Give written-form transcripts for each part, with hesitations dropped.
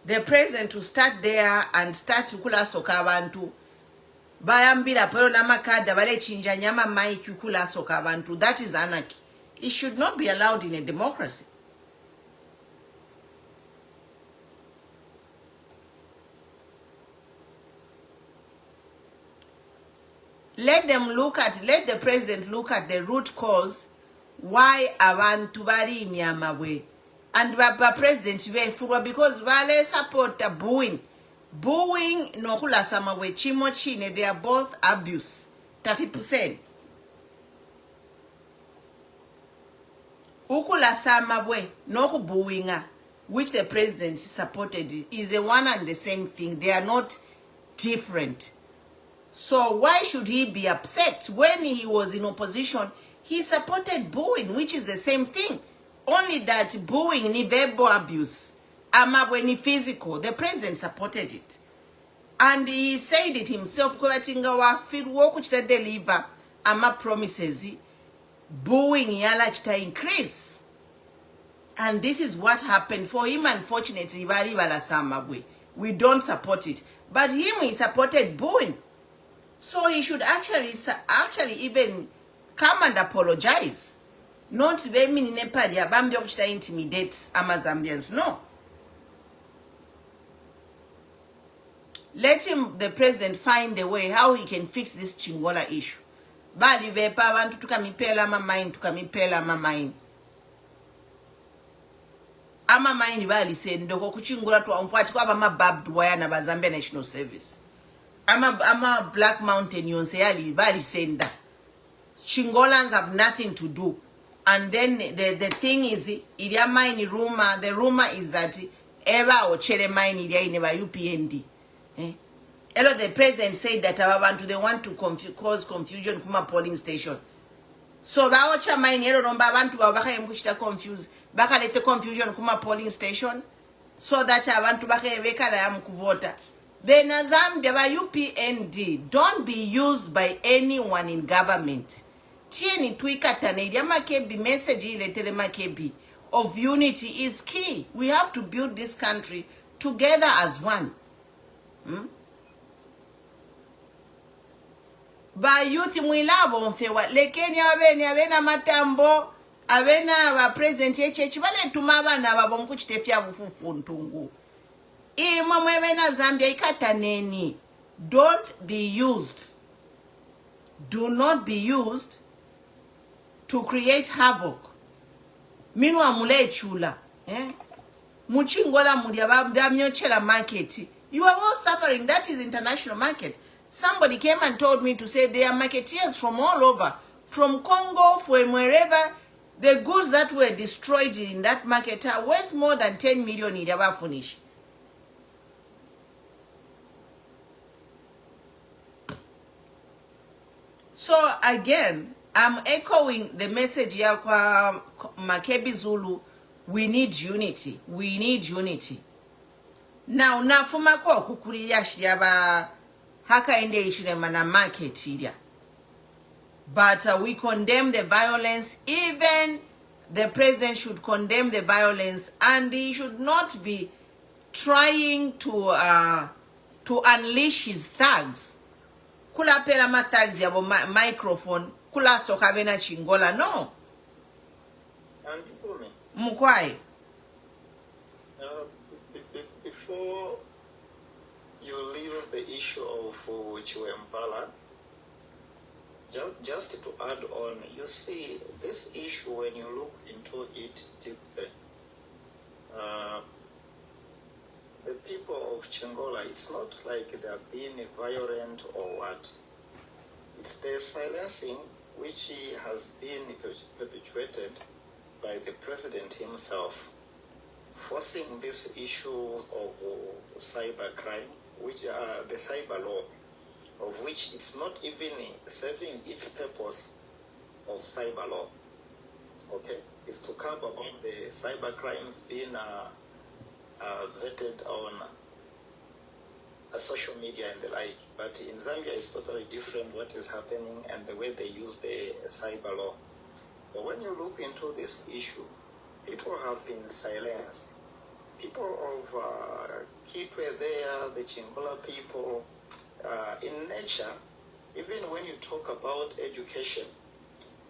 the president to start there and start kulasoka abantu bayambira pero namakada balechinja nyama maiki kulasoka abantu. That is anarchy. It should not be allowed in a democracy. Let the president look at the root cause why abantu bali myamabwe. And the president because wale support booing no kulasama we chimo chine, they are both abuse 30%. Ukulasama we no kubooinga, which the president supported, is the one and the same thing. They are not different. So why should he be upset? When he was in opposition, he supported booing, which is the same thing. Only that booing ni verbal abuse. Ama when physical, the president supported it. And he said it himself, kuchita deliver ama promises, booing yala chita increase. And this is what happened for him. Unfortunately, we don't support it. But him, he supported booing. So he should actually even come and apologize. Not very many Nepali abambi okuchita intimidate Zambians. No. Let him, the president, find a way how he can fix this Chingola issue. Bali vepa abantu tukamipela mamain. Amamain bali said ndoko kuchingula tu amfati kwa bama barbed wire na Zambia National Service. I'm a Black Mountain yonse bali senda. Chingolans have nothing to do. And then the thing is, the rumor is that Eva or Chere mine never UPND. The president said that they want to cause confusion kuma polling station. So baocha mine nomba abantu baka confused. Baka let the confusion kuma polling station. So that abantu baka wekala kuvota. Then Zambia by UPND don't be used by anyone in government. Tieni tuika tanedia Makebi message ile Makebi of unity is key. We have to build this country together as one. Ba youth mwilabo mfewa lekeni abena matambo abena ba president yechechi bale tumabana babo mkuchitefya bufufu ntungu. Ima mwebena Zambia ikataneni. Don't be used. Do not be used to create havoc. Minwa mule chula. Muchingola mudia market. You are all suffering. That is international market. Somebody came and told me to say there are marketeers from all over. From Congo, from wherever. The goods that were destroyed in that market are worth more than 10 million in the finish. So again, I'm echoing the message ya kwa Makebi Zulu. We need unity. We need unity. Now, nafuma kwa kukuliya shiyaba haka ende ishirema na market ilia. But we condemn the violence. Even the president should condemn the violence, and he should not be trying to unleash his thugs. Kula pela ma thugs yabo microphone. Kula soka bena chingola. No. Mukwai. Before you leave the issue of Chiwembala, just to add on, you see, this issue, when you look into it deeply, the people of Chingola, it's not like they are being violent or what. It's the silencing which has been perpetuated by the president himself, forcing this issue of cybercrime, which the cyber law, of which it's not even serving its purpose of cyber law. Okay, it's to cover all the cyber crimes being vetted on social media and the like. But in Zambia, it's totally different what is happening and the way they use the cyber law. But when you look into this issue, people have been silenced. people of Kitwe there, the Chingola people, in nature, even when you talk about education,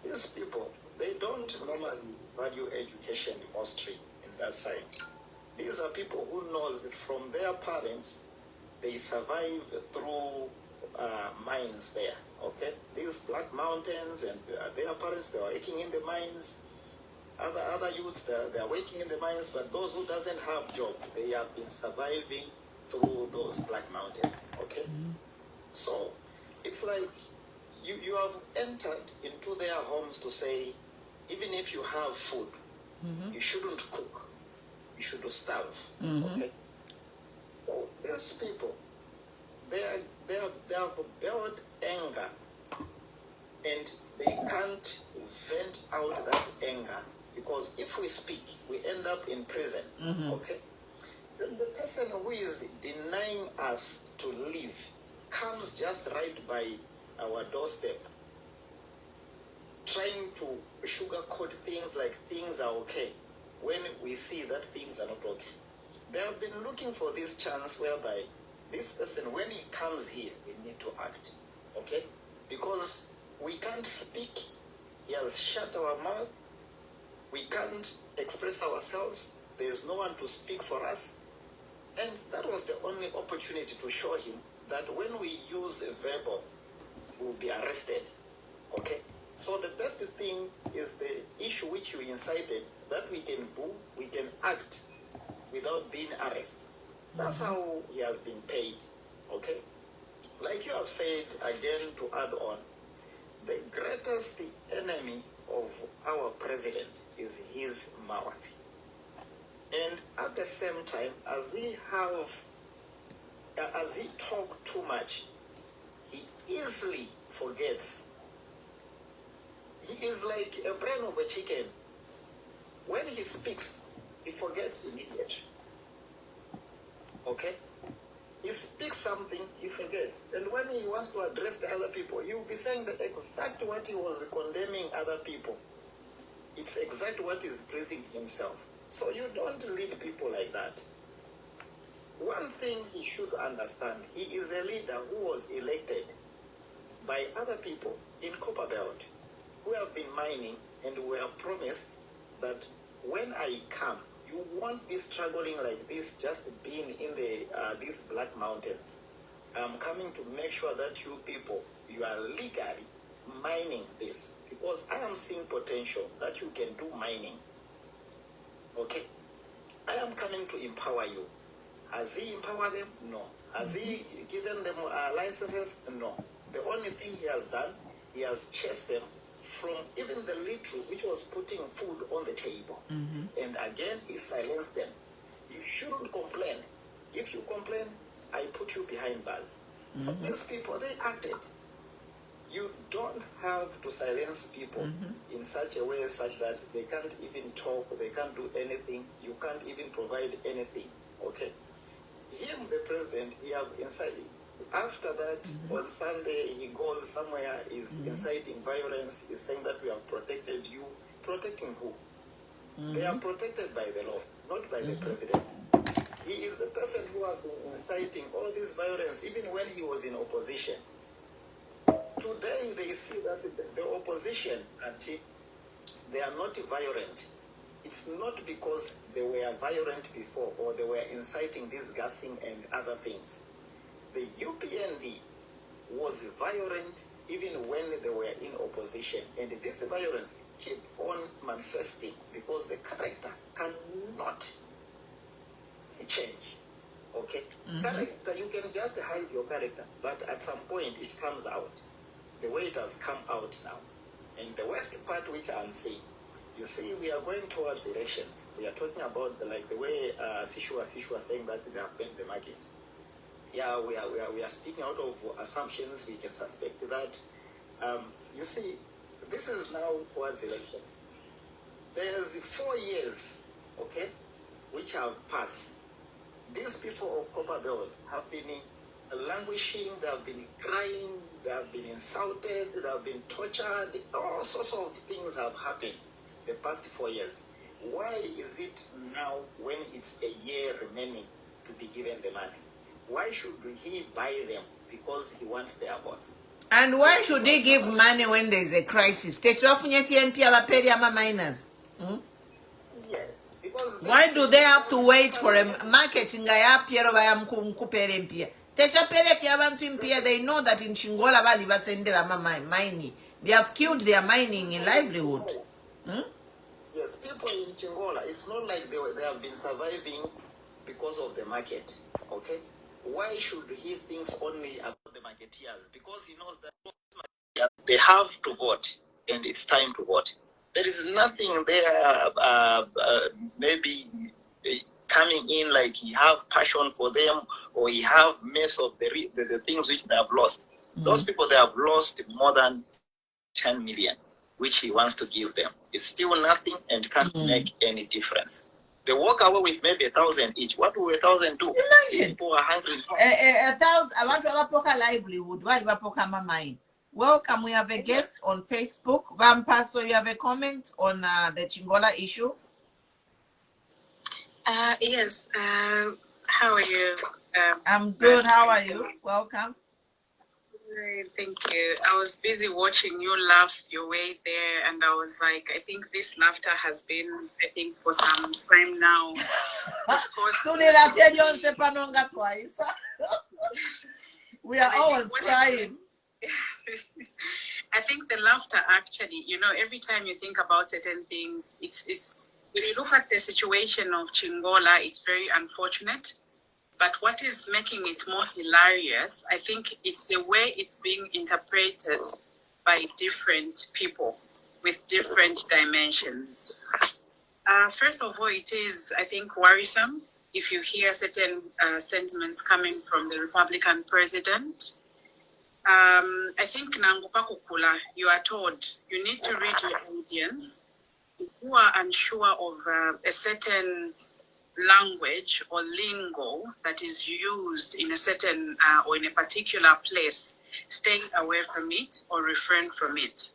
these people, they don't normally value education mostly in that side. These are people who know from their parents, they survive through mines there, okay? These black mountains, and their parents, they are working in the mines. Other youths, they are working in the mines, but those who doesn't have job, they have been surviving through those black mountains, okay? So it's like you have entered into their homes to say, even if you have food, you shouldn't cook. You should starve, okay? So these people, they have built anger, and they can't vent out that anger, because if we speak, we end up in prison, okay? Then the person who is denying us to live comes just right by our doorstep, trying to sugarcoat things like things are okay, when we see that things are not okay. They have been looking for this chance whereby this person, when he comes here, we need to act, okay? Because we can't speak. He has shut our mouth. We can't express ourselves. There's no one to speak for us. And that was the only opportunity to show him that when we use a verbal, we'll be arrested, okay? So the best thing is the issue which you incited, that we can boo, we can act without being arrested. That's how he has been paid, okay? Like you have said, again, to add on, the greatest enemy of our president is his mouth. And at the same time, as he talk too much, he easily forgets. He is like a brain of a chicken. When he speaks, he forgets immediately. Okay? He speaks something, he forgets. And when he wants to address the other people, he will be saying the exact what he was condemning other people. It's exact what is pleasing himself. So you don't lead people like that. One thing he should understand, he is a leader who was elected by other people in Copperbelt who have been mining, and were promised that when I come, you won't be struggling like this, just being in the these black mountains. I'm coming to make sure that you people, you are legally mining this, because I am seeing potential that you can do mining. Okay? I am coming to empower you. Has he empowered them? No. Has he given them licenses? No. The only thing he has done, he has chased them from even the little which was putting food on the table. And again, he silenced them. You shouldn't complain. If you complain, I put you behind bars. So these people, they acted. You don't have to silence people in such a way such that they can't even talk, they can't do anything, you can't even provide anything, okay? Him, the president, he have incited. After that, on Sunday, he goes somewhere, is inciting violence, he's saying that we have protected you. Protecting who? They are protected by the law, not by the president. He is the person who has been inciting all this violence, even when he was in opposition. Today, they see that the opposition, they are not violent. It's not because they were violent before or they were inciting this gassing and other things. The UPND was violent even when they were in opposition. And this violence keep on manifesting because the character cannot change. Okay? Character, you can just hide your character, but at some point it comes out. The way it has come out now. And the worst part which I'm saying, you see, we are going towards elections. We are talking about the way Sishu was saying that they have bent the market. Yeah, we are speaking out of assumptions. We can suspect that. You see, this is now towards elections. There's 4 years, okay, which have passed. These people of Copperbelt have been languishing, they have been crying, they have been insulted, they have been tortured. All sorts of things have happened the past 4 years. why is it now when it's a year remaining to be given the money? Why should he buy them? Because he wants their votes. And why should he give money when there's a crisis? Miners. Yes, because why do they have to wait for a marketing? They know that in Chingola mining. They have killed their mining in livelihood. Yes, people in Chingola, it's not like they have been surviving because of the market. Okay? Why should he think only about the marketeers? Because he knows that they have to vote, and it's time to vote. There is nothing there, maybe coming in like he have passion for them, or he have mess of the things which they have lost. Those people, they have lost more than 10 million, which he wants to give them. It's still nothing and can't make any difference. They walk away with maybe 1,000 each. What will 1,000 do? Imagine. People are hungry. 1,000. I want to have a poker livelihood. Mine. Welcome. We have a guest on Facebook. Vampa, so you have a comment on the Chingola issue? Yes. How are you? I'm good. How are you? Welcome. Thank you. I was busy watching you laugh your way there, and I was like, I think this laughter has been, for some time now. Twice. We are always crying. I think the laughter actually, every time you think about certain things, it's when you look at the situation of Chingola, it's very unfortunate. But what is making it more hilarious, I think it's the way it's being interpreted by different people with different dimensions. First of all, it is, I think, worrisome if you hear certain sentiments coming from the Republican president. I think Nangupakukula, you are told you need to read your audience. If you are unsure of a certain language or lingo that is used in a certain or in a particular place, stay away from it or refrain from it.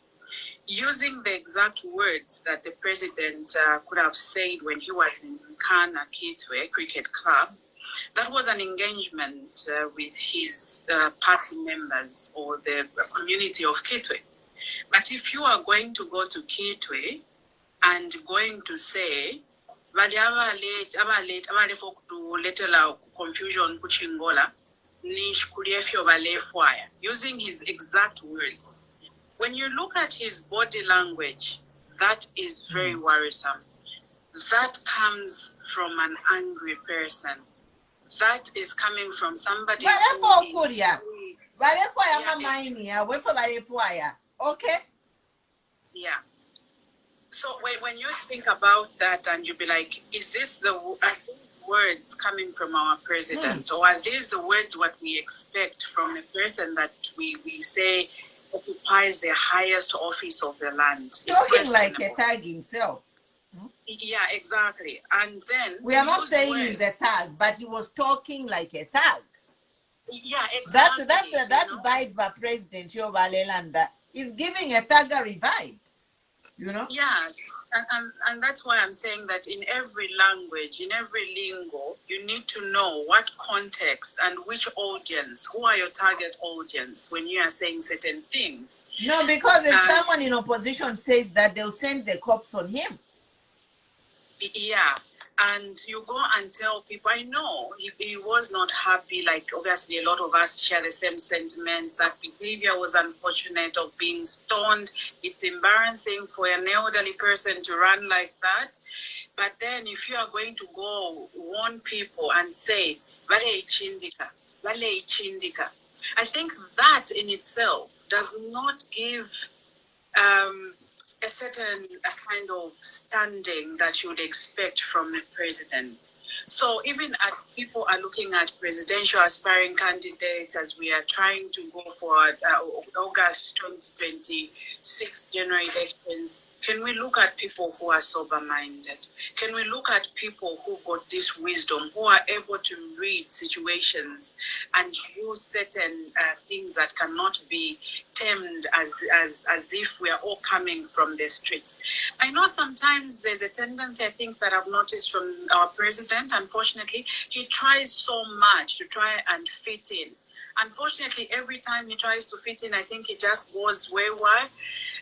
Using the exact words that the president could have said when he was in Kana Kitwe Cricket Club, that was an engagement with his party members or the community of Kitwe. But if you are going to go to Kitwe and going to say, confusion using his exact words. When you look at his body language, that is very worrisome. That comes from an angry person. That is coming from somebody okay? Yeah. So when you think about that and you be like, is this the words coming from our president? Or are these the words what we expect from a person that we say occupies the highest office of the land? Talking like a tag himself. Yeah, exactly. And then we are not saying he's a tag, but he was talking like a tag. Yeah, exactly. That vibe by President Yovalelanda is giving a thuggery vibe. Yeah, and that's why I'm saying that in every language, in every lingo, you need to know what context and which audience, who are your target audience when you are saying certain things. No, because if someone in opposition says that, they'll send the cops on him. Yeah, and you go and tell people, I know he was not happy, like obviously a lot of us share the same sentiments, that behavior was unfortunate of being stoned. It's embarrassing for an elderly person to run like that. But then if you are going to go warn people and say, Vale Chindika, I think that in itself does not give a certain kind of standing that you would expect from a president. So even as people are looking at presidential aspiring candidates, as we are trying to go for August 2026 general elections, Can we look at people who are sober-minded? Can we look at people who got this wisdom, who are able to read situations and use certain things that cannot be termed as if we are all coming from the streets? I know sometimes there's a tendency, I think, that I've noticed from our president. Unfortunately, he tries so much to try and fit in. Unfortunately, every time he tries to fit in, I think he just goes wayward.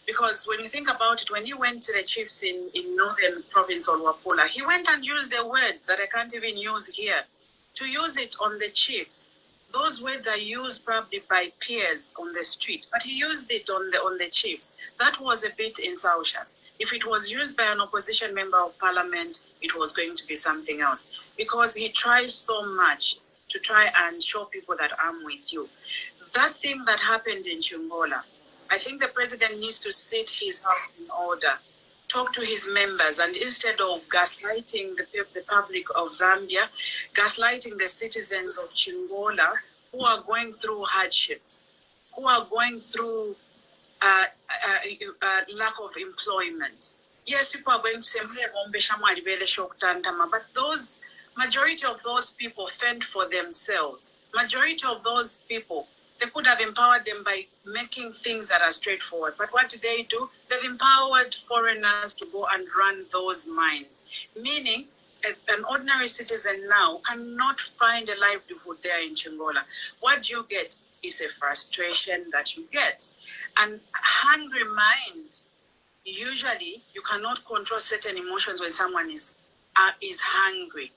Because when you think about it, when he went to the chiefs in northern province of Wapula, he went and used the words that I can't even use here, to use it on the chiefs. Those words are used probably by peers on the street, but he used it on the chiefs. That was a bit insulting. If it was used by an opposition member of parliament, it was going to be something else. Because he tries so much to try and show people that I'm with you. That thing that happened in Chingola, I think the president needs to sit his house in order, talk to his members, and instead of gaslighting the public of Zambia, gaslighting the citizens of Chingola who are going through hardships, who are going through lack of employment. Yes, people are going to say, but those majority of those people fend for themselves. Majority of those people, they could have empowered them by making things that are straightforward. But what do? They've empowered foreigners to go and run those mines. Meaning, an ordinary citizen now cannot find a livelihood there in Chingola. What you get is a frustration that you get. And hungry mind, usually you cannot control certain emotions when someone is hungry.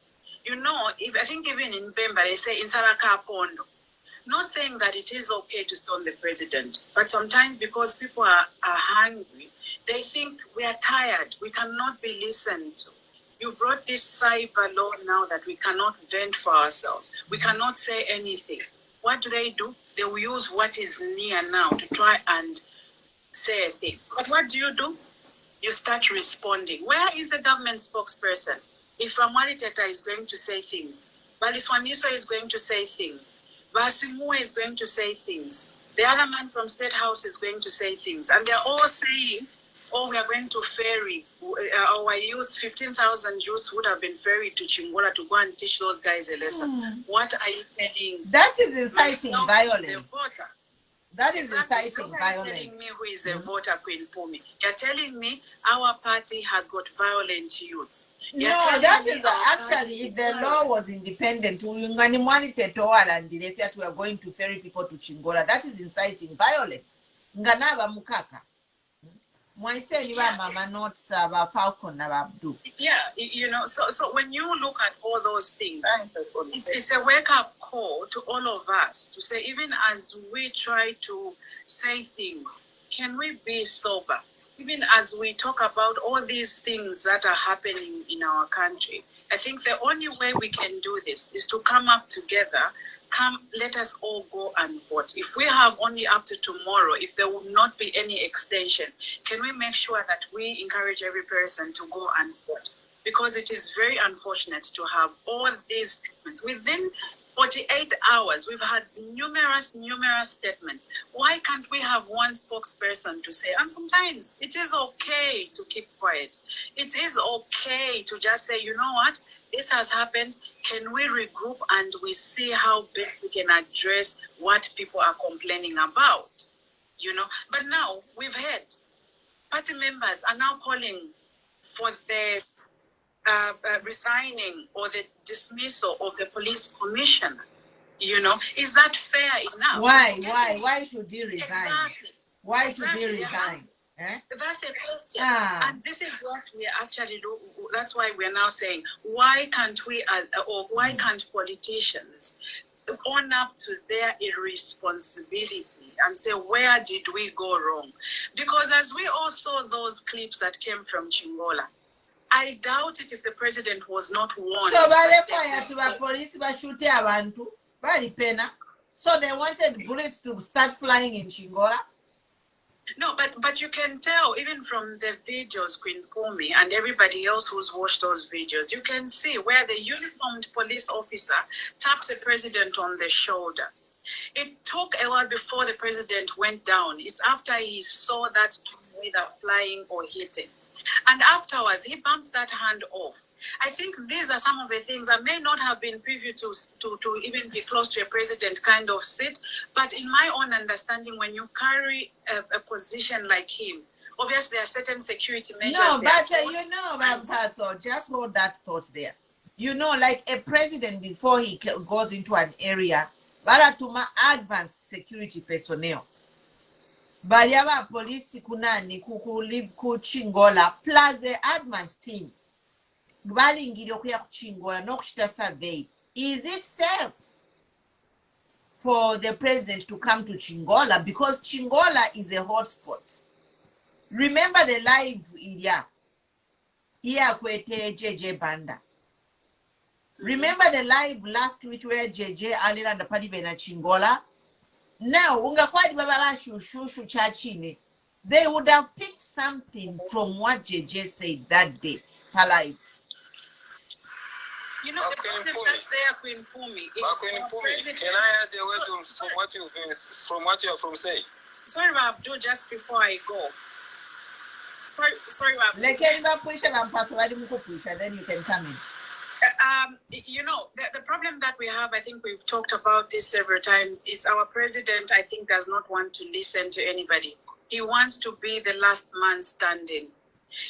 You know, I think even in Bemba, they say, Insaraka Pondo. Not saying that it is okay to stone the president, but sometimes because people are hungry, they think we are tired, we cannot be listened to. You brought this cyber law now that we cannot vent for ourselves. We cannot say anything. What do? They will use what is near now to try and say a thing. But what do? You start responding. Where is the government spokesperson? If Ramwali Teta is going to say things, Baliswaniso is going to say things, Basimua is going to say things. The other man from State House is going to say things. And they're all saying, we are going to ferry. Our youths, 15,000 youths would have been ferried to Chingola to go and teach those guys a lesson. What are you telling? That is inciting violence. That is exactly. inciting You're violence. Telling me who is a voter, Queen Pumi. You're telling me our party has got violent youths. No, that is actually, if the law was independent, we are going to ferry people to Chingola. That is inciting violence. Nganaba mukaka. Yeah, you know, so when you look at all those things, it's a wake-up call to all of us to say, even as we try to say things, can we be sober? Even as we talk about all these things that are happening in our country, I think the only way we can do this is to come up together. Let us all go and vote. If we have only up to tomorrow, if there will not be any extension, can we make sure that we encourage every person to go and vote? Because it is very unfortunate to have all these statements. Within 48 hours, we've had numerous statements. Why can't we have one spokesperson to say, and sometimes it is okay to keep quiet. It is okay to just say, you know what, this has happened. Can we regroup and we see how best we can address what people are complaining about? You know, but now we've heard party members are now calling for the resigning or the dismissal of the police commissioner. You know, is that fair enough? Why should he resign? Exactly. Why should he resign? That's a question. And this is what we actually do. That's why we're now saying, why can't we, or why can't politicians own up to their irresponsibility and say, where did we go wrong? Because as we all saw those clips that came from Chingola, I doubt it if the president was not warned. So they wanted bullets to start flying in Chingola? No, but you can tell even from the videos, Queen Pumi, and everybody else who's watched those videos, you can see where the uniformed police officer taps the president on the shoulder. It took a while before the president went down. It's after he saw that either flying or hitting. And afterwards, he bumped that hand off. I think these are some of the things that may not have been privy to even be close to a president kind of seat. But in my own understanding, when you carry a position like him, obviously there are certain security measures. No, but so just hold that thought there. You know, like a president, before he goes into an area, baratuma advanced security personnel. Baliaba police kunani live kuchingola plus the advanced team. Balingiri okuya kuchingola nokushita survey. Is it safe for the president to come to Chingola? Because Chingola is a hotspot. Remember the live area here kwete JJ Banda. Remember the live last week where JJ Alila and the party bena Chingola? Now, ungakwadi baba shushu chachine. They would have picked something from what JJ said that day. Her life. You know, the problem that's there, Queen Pumi. Queen Pumi, can I add a word from what you have saying? Sorry, Abdul, just before I go. Sorry, Abdul. Then you can come in. You know, the problem that we have, I think we've talked about this several times, is our president, I think, does not want to listen to anybody. He wants to be the last man standing.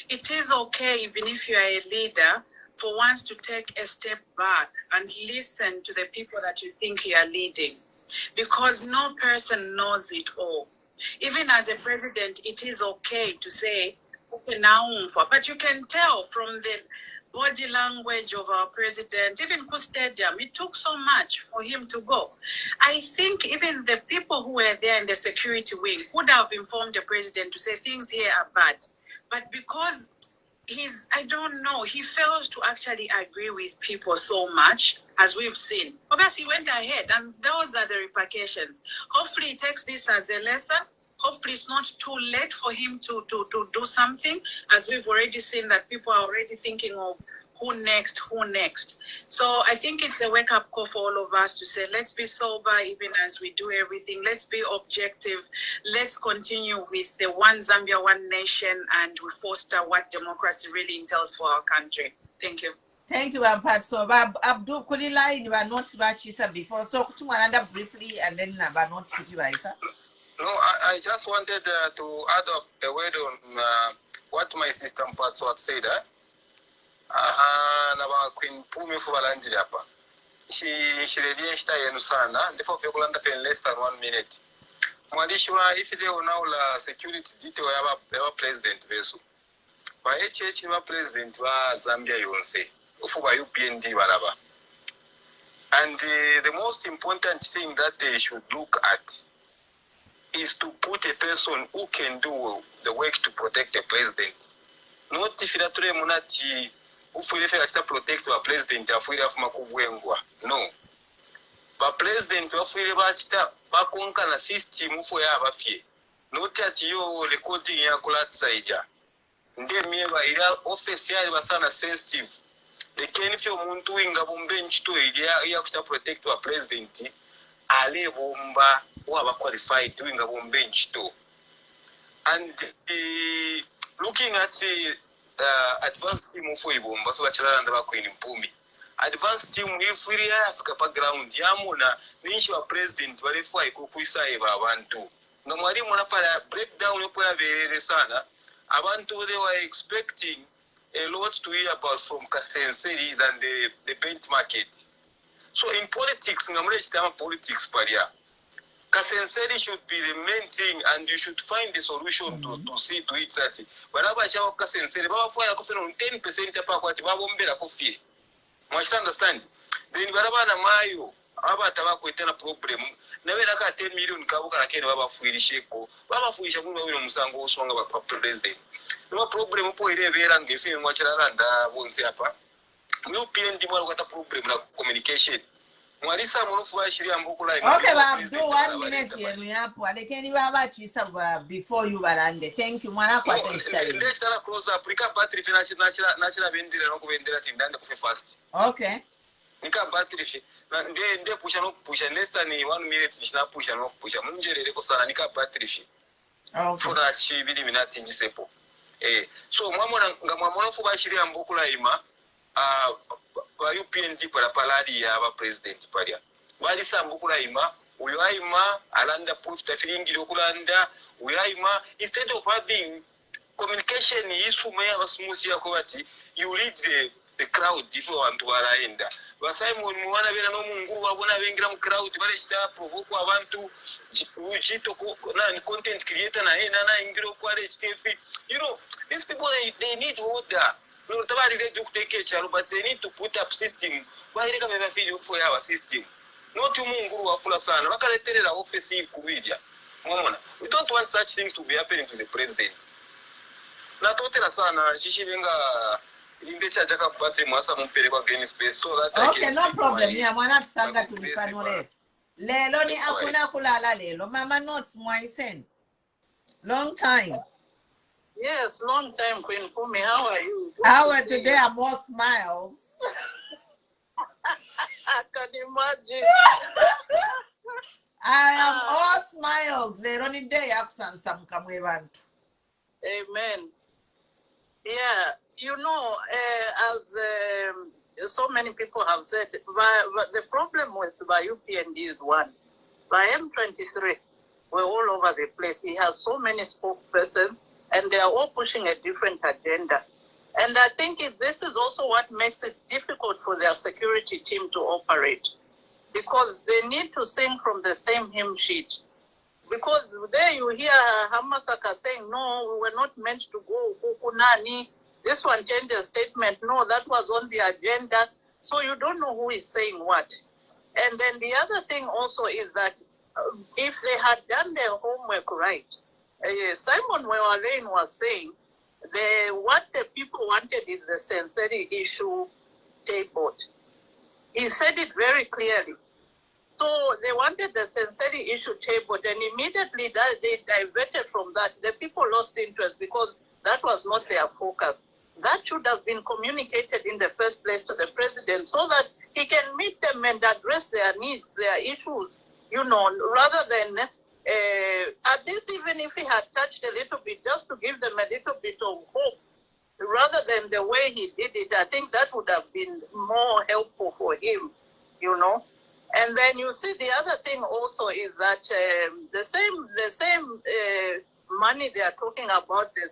It is okay, even if you are a leader, for once to take a step back and listen to the people that you think you are leading, because no person knows it all. Even as a president, it is okay to say, okay, now, but you can tell from the body language of our president, even Stadium, it took so much for him to go. I think even the people who were there in the security wing would have informed the president to say things here are bad. But because I don't know, he fails to actually agree with people so much, as we've seen. Obviously, he went ahead, and those are the repercussions. Hopefully, he takes this as a lesson. Hopefully, it's not too late for him to do something, as we've already seen that people are already thinking of who next. So I think it's a wake-up call for all of us to say, let's be sober even as we do everything. Let's be objective. Let's continue with the one Zambia, one nation, and we foster what democracy really entails for our country. Thank you. Thank you, Ampad. So, Abdul Kulila, you were not Bachisa before. So, to another briefly, and then about not Kutibaisa. No, I just wanted to add up a word on what my sister Mpatswat said. About Queen Pumi for Valanjapa. She really stayed in Sana, and therefore, you will understand less than 1 minute. Mwandishwa, if you now la security detail of president Vesu. By HH, president was Zambia, you will say, for UPND Valaba. And the most important thing that they should look at is to put a person who can do the work to protect the president. Not if you are monati who to protect our president, no. But president bakonka na system ufo ya bafie. Not that you recording ya kulatsaija. Nde mieba ila office ya basana sensitive. The kenfi omuntu inga bombe nchito ya kuta protect our president. Ale bomba who qualified doing a bomb bench too. And looking at the advanced team of Ibomba, so and Queen Pumi. Advanced team, if we have a background, Yamuna, Nisha president, Valify, Kukuisa, Bantu. No Marimona breakdown of Sana. Abantu, they were expecting a lot to hear about from Kasenseri than the bench market. So in politics, politics, Paria. Kasenseri should be the main thing, and you should find the solution to see to it that whenever you Kasenseri, Baba for 10% apart, Babombera coffee. Must understand. Then Barabana Mayo, Abba Tabaco a problem. Never like 10 million Kabuka Ken Baba Fuisheko, Baba Fuishamu Musango song about president. No problem for Rivera and Giffin Wacharanda won't say apa. No PND got a problem like communication. Okay, do 1 minute here. We have to. Can you have a cheese before you are thank you, Mana. Let's close up. Battery national vendor and vendor fast. Okay. nika battery fi nde pusha less than 1 minute nishina pusha munjerere ko sana nika battery fi funa chibili minati njisepo so mwamona fuba shiri ambokula ima ba UPND para paladi ya ba president paria wali sambukula ima uyaima alanda post afiringi lokulanda uyaima instead of having communication issue meya smooth yako bati you lead the crowd ifo abantu baraenda basimon muwana bena no munguru wabona bengira mu crowd bale chita provoke abantu ujito na content creator na ingiro kwa HTF. You know, these people they need order. No tabari they do take care, but they need to put up system why they can never feel for our system. Not munguru wafula sana bakaleterera office kubirya mwamona. We don't want such thing to be happening to the president. Na totera sana shishirenga indecha jaka battery mwasa mumpere kwa green space so that okay, no problem. Yeah, mwana tusanga tulipanole. Lelo ni akuna kulala lelo. Mama notes mwaisen. Long time. Yes, long time, Queen Fumi. How are you? How are today? I'm all smiles. I can imagine. I am all smiles. Lelo ni day absence some kamwe bantu. Amen. Yeah, you know, as so many people have said, the problem with UPND is one. By M23, we're all over the place. He has so many spokespersons, and they are all pushing a different agenda. And I think this is also what makes it difficult for their security team to operate, because they need to sing from the same hymn sheet. Because there you hear Hamasaka saying, no, we were not meant to go, Kukunani. This one changed the statement. No, that was on the agenda. So you don't know who is saying what. And then the other thing also is that if they had done their homework right, Simon Wewalein was saying what the people wanted is the sensory issue table. He said it very clearly. So they wanted the sensory issue table, and immediately that they diverted from that. The people lost interest because that was not their focus. That should have been communicated in the first place to the president so that he can meet them and address their needs, their issues, you know, rather than at least even if he had touched a little bit, just to give them a little bit of hope, rather than the way he did it. I think that would have been more helpful for him, you know. And then you see the other thing also is that the same money they are talking about, the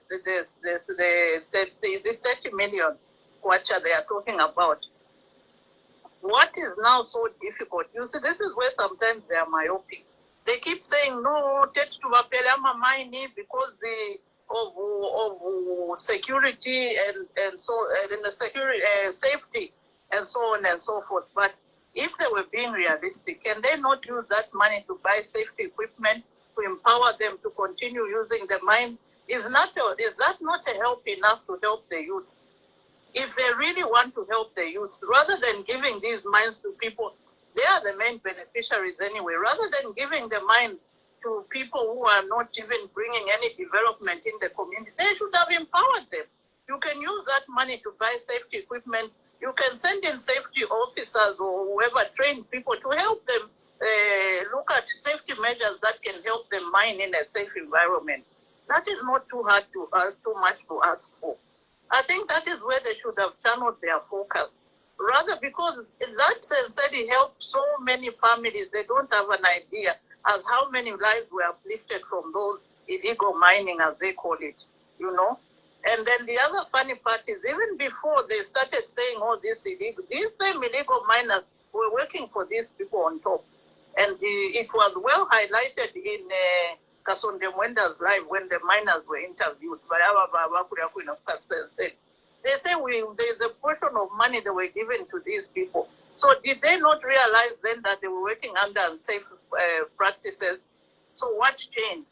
30 million kwacha they are talking about. What is now so difficult? You see, this is where sometimes they are myopic. They keep saying no, money because of security and so and the security safety and so on and so forth. But if they were being realistic, can they not use that money to buy safety equipment to empower them to continue using the mine? Is that not a help enough to help the youths? If they really want to help the youths, rather than giving these mines to people, they are the main beneficiaries anyway. Rather than giving the mines to people who are not even bringing any development in the community, they should have empowered them. You can use that money to buy safety equipment. You can send in safety officers or whoever trained people to help them look at safety measures that can help them mine in a safe environment. That is not too hard too much to ask for. I think that is where they should have channeled their focus. Rather, because that sincerely helped so many families, they don't have an idea as how many lives were uplifted from those illegal mining, as they call it, you know. And then the other funny part is, even before they started saying all this illegal, these same illegal miners were working for these people on top. And it was well highlighted in Kasonde Mwenda's live when the miners were interviewed. They say there's a portion of money they were given to these people. So did they not realize then that they were working under unsafe practices? So what changed?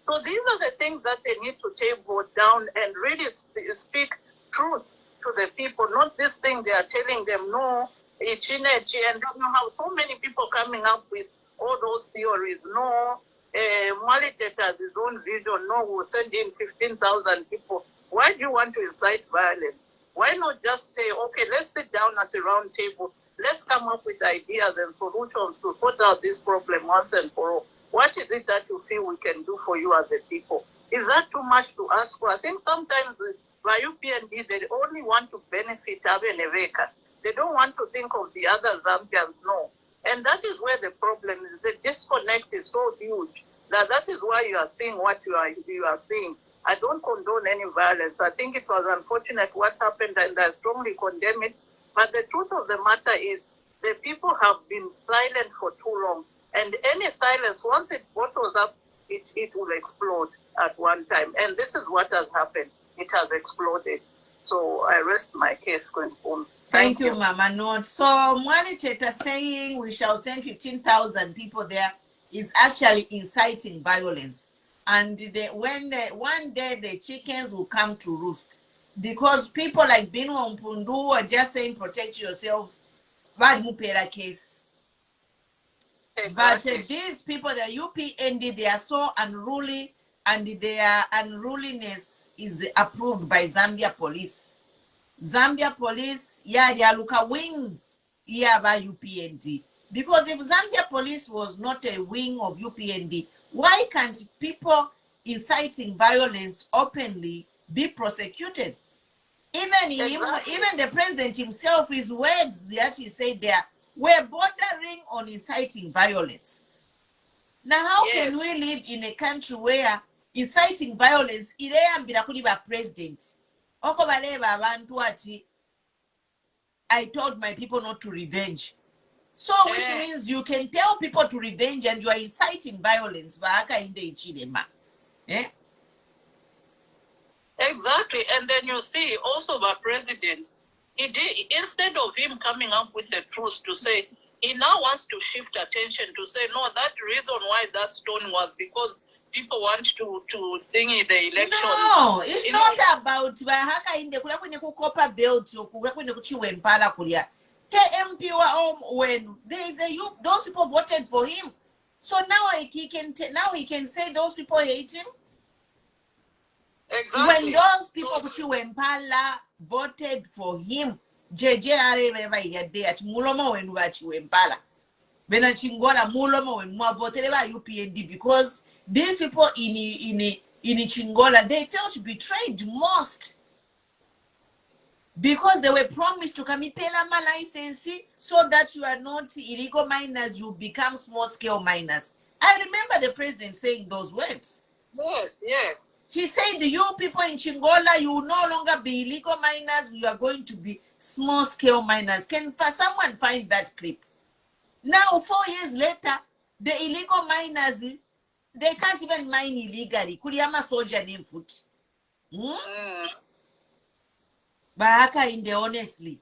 So these are the things that they need to table down and really speak truth to the people, not this thing they are telling them, no, it's in and you have so many people coming up with all those theories. No, Mwalitet has his own vision. No, we'll send in 15,000 people. Why do you want to incite violence? Why not just say, okay, let's sit down at the round table let's come up with ideas and solutions to sort out this problem once and for all. What is it that you feel we can do for you as a people? Is that too much to ask for? I think sometimes by UPND, they only want to benefit Abeneveka. They don't want to think of the other Zambians, no. And that is where the problem is. The disconnect is so huge that is why you are seeing what you are seeing. I don't condone any violence. I think it was unfortunate what happened, and I strongly condemn it. But the truth of the matter is the people have been silent for too long. And any silence, once it bottles up, it will explode at one time. And this is what has happened. It has exploded. So I rest my case going on. Thank you, Mama Note. So Mwani Teta saying we shall send 15,000 people there is actually inciting violence. And one day the chickens will come to roost. Because people like Binu Mpundu are just saying protect yourselves. Bad Mupera case. Exactly. But these people, the UPND, they are so unruly, and their unruliness is approved by Zambia police. Zambia police, yeah, they are look a wing here by UPND. Because if Zambia police was not a wing of UPND, why can't people inciting violence openly be prosecuted? Even him, even the president himself, his words that he said there were bordering on inciting violence. Now, how can we live in a country where inciting violence is a president? I told my people not to revenge. So, which means you can tell people to revenge and you are inciting violence. Exactly. And then you see also the president, he did, instead of him coming up with the truth to say, he now wants to shift attention to say, no, that reason why that stone was because people want to sing in the election. No, it's not about Bahaka in the Kulakunekopa belt or Kulakunekochiwempala Kulia. MP when there is those people voted for him. So now he can say those people hate him. Exactly. When those people Kuchiwempala voted for him, JJ Areva day at Mulomo when Wachiwempala. Benachingola Mulomo when more voted by UPND because these people in Chingola, they felt betrayed most. Because they were promised to come Pelama license so that you are not illegal miners, you become small-scale miners. I remember the president saying those words. Yes, yes. He said, you people in Chingola, you will no longer be illegal miners, you are going to be small-scale miners. Can someone find that clip? Now, 4 years later, the illegal miners, they can't even mine illegally. Kuriyama soldier name foot. Bahaka in the honestly.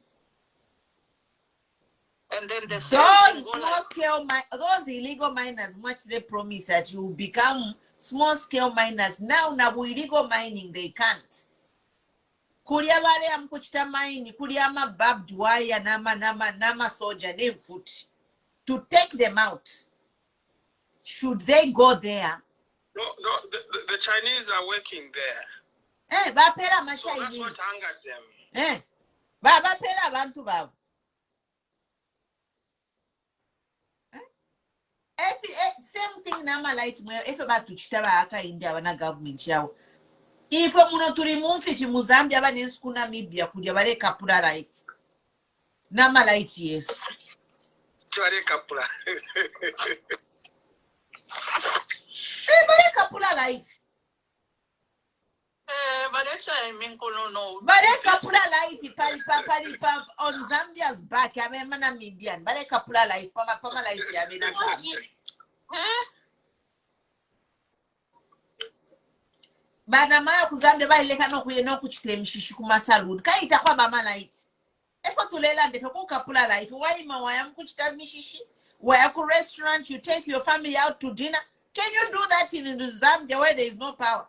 And then the those small-scale those illegal miners, much they promise that you become small-scale miners. Now, illegal mining, they can't. Kuriyabare amkuchita mine, kuriyama barbed wire, nama soldier name foot. To take them out, should they go there? No, the Chinese are working there. So that's what angered them. Bantu babo. Same thing nama light mwe if about to chitaba aka India wana government yao. If muno remove it in Mozambique aba nesku Namibia kudia bare kapura life. Nama light yes. Bare kapura. Bare kapura life. Bare kapura life pari on Zambia's back. I mean Namibian. Bare kapura life pama life ya bena Bana maya kuzambia ba ileka no kuyeno kuchitemshishi kuma saloon. Kai itakwa bama light. Efo tulela ndefe ku kapura life. Why mawaya mkuchitamshishi? Where a restaurant you take your family out to dinner? Can you do that in Zambia where there is no power?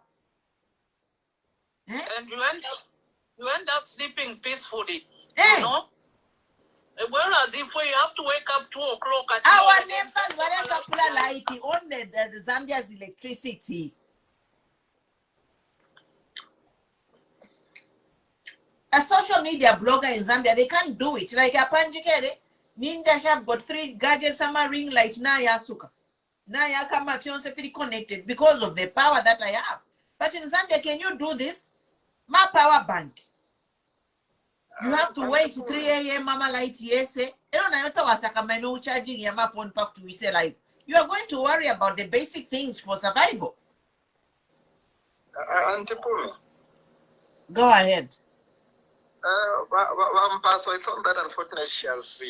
And you end up sleeping peacefully. You know? Whereas if you have to wake up 2 o'clock at our neighbors were kapura light on the Zambia's electricity. A social media blogger in Zambia, they can't do it. Like a panjikere, Ninja shop got 3 gadgets, some ring light, na ya suka. Na ya kama fiance feel connected because of the power that I have. But in Zambia, can you do this? My power bank. You have to wait 3 a.m. Mama light, yes. Charging your phone pack to say life. You are going to worry about the basic things for survival. Auntie Pumi. Go ahead. So it's not that unfortunate she has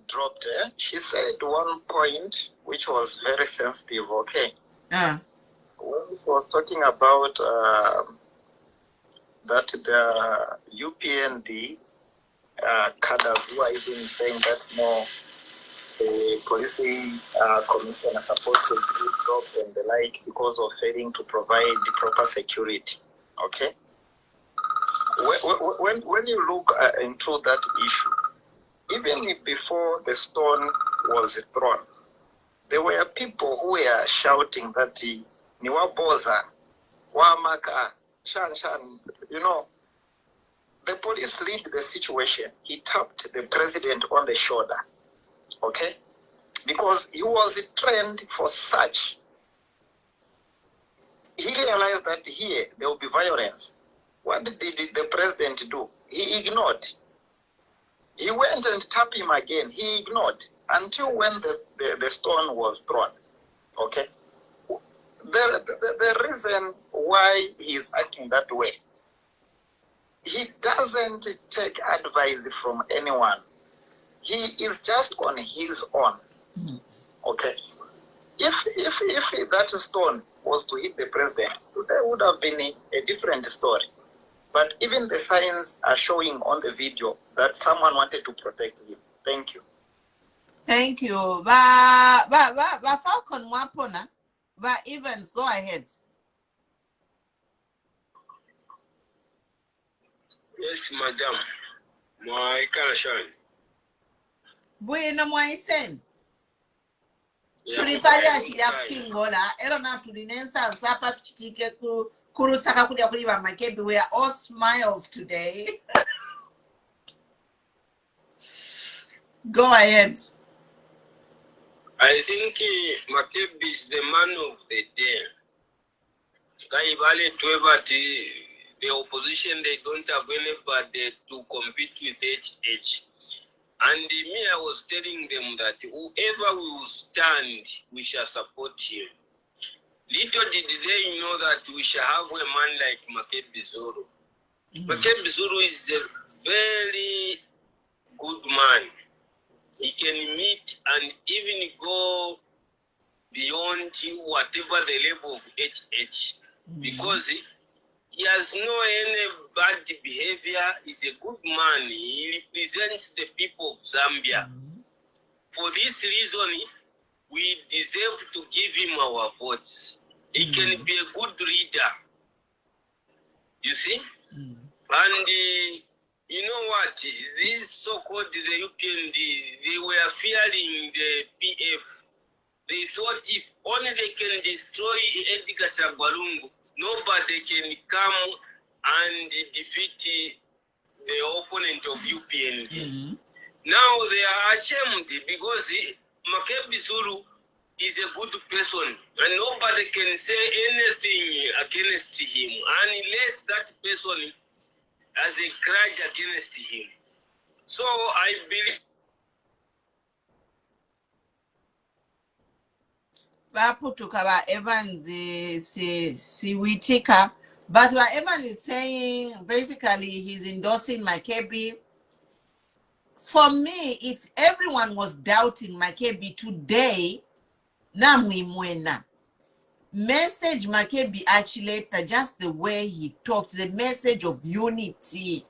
dropped. She said one point which was very sensitive, okay? When she was talking about that the UPND cadres who are even saying that no, the policing commission is supposed to be dropped and the like because of failing to provide the proper security, okay? When you look into that issue, even before the stone was thrown, there were people who were shouting that Niwa Boza, Wamaka, Shan Shan, you know. The police read the situation. He tapped the president on the shoulder, okay? Because he was trained for such. He realized that here there will be violence. What did the president do? He ignored. He went and tapped him again. He ignored until when the stone was thrown. Okay? The reason why he is acting that way, he doesn't take advice from anyone. He is just on his own. Okay? If that stone was to hit the president, there would have been a different story. But even the signs are showing on the video that someone wanted to protect him. Thank you. Thank you. Ba Falcon Wapona. Ba Evans, go ahead. Yes, madam. My Kalashan. Bueno Moisen. Tulipaya shida kuchingola. Ero na tulinensa sapa fichitike kurusaka kulia kuliba Makebi. We are all smiles today. Go ahead. I think Makebi is the man of the day. The opposition, they don't have anybody to compete with HH. And me, I was telling them that whoever will stand, we shall support him. Little did they know that we shall have a man like Makebi Zulu. Makebi Zulu is a very good man. He can meet and even go beyond whatever the level of HH. Because he has no any bad behavior. He's a good man. He represents the people of Zambia. For this reason, we deserve to give him our votes. He can be a good leader. You see? And you know what? These so-called the UPND, they were fearing the PF. They thought if only they can destroy Edgar Chagwalungu, nobody can come and defeat the opponent of UPND. Now they are ashamed because Makebi Zulu is a good person and nobody can say anything against him unless that person has a grudge against him. So I believe Baputukaba Evans Siwitika, but what Evans is saying, basically, he's endorsing Makebi. For me, if everyone was doubting Makebi today, Namwimwena, message Makebi actually, just the way he talked, the message of unity.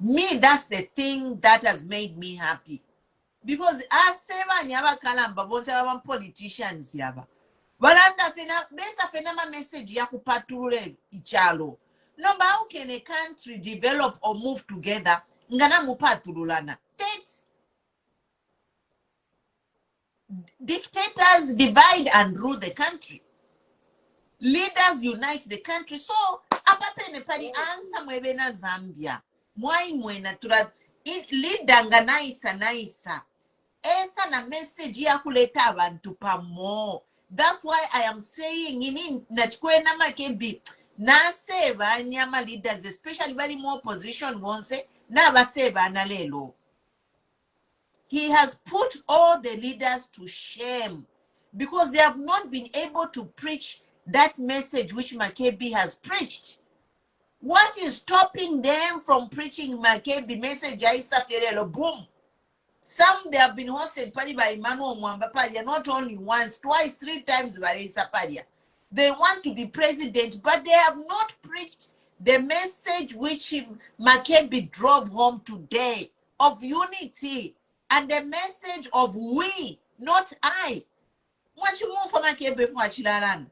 Me, that's the thing that has made me happy. Because as seven yaba kalamba bonse aba politicians yaba balanda fena besa fena ma message ya kupature ichalo no ba how can a country develop or move together ngana mupatululana dictators divide and rule the country, leaders unite the country. So apa pene pali ansa mwebena Zambia mwai mwena tura leader nga naisa esa na message ya kuleta abantu pamo. That's why I am saying in nachikwena Makebi na seba nyama leaders, especially very more opposition wonse na baseba na lelo. He has put all the leaders to shame because they have not been able to preach that message which Makebi has preached. What is stopping them from preaching Makebi message? Boom. Some they have been hosted by Emmanuel Mwambapadia, not only once, twice, 3 times by Isa Padia. They want to be president, but they have not preached the message which Makebi drove home today of unity and the message of we, not I. What you want from Makebi for Achilaran?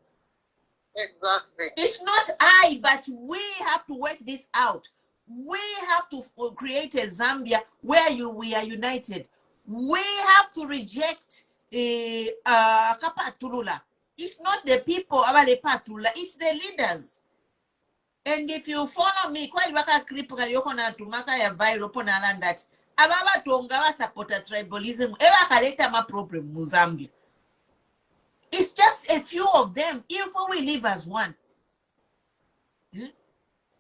Exactly. It's not I, but we have to work this out. We have to create a Zambia where we are united. We have to reject Kapatulula. It's not the people, it's the leaders. And if you follow me, quite waka clip kariokona to maka ya viral upon that ababa tonga support tribalism ever kaleta ma problem Mozambique. It's just a few of them. If we live as one.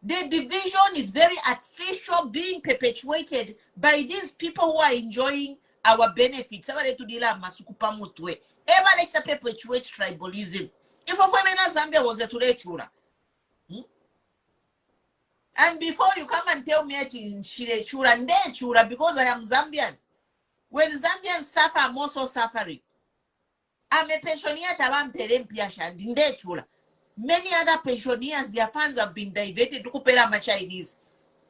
The division is very artificial, being perpetuated by these people who are enjoying our benefits. Ever let's perpetuate tribalism. If Zambia was a Turechura. And before you come and tell me Chura and Chura, because I am Zambian. When Zambians suffer, I'm also suffering. I'm a pensioner Taban Perempiasha, Dinde Chura. Many other pensioners, their funds have been diverted to Kupera Chinese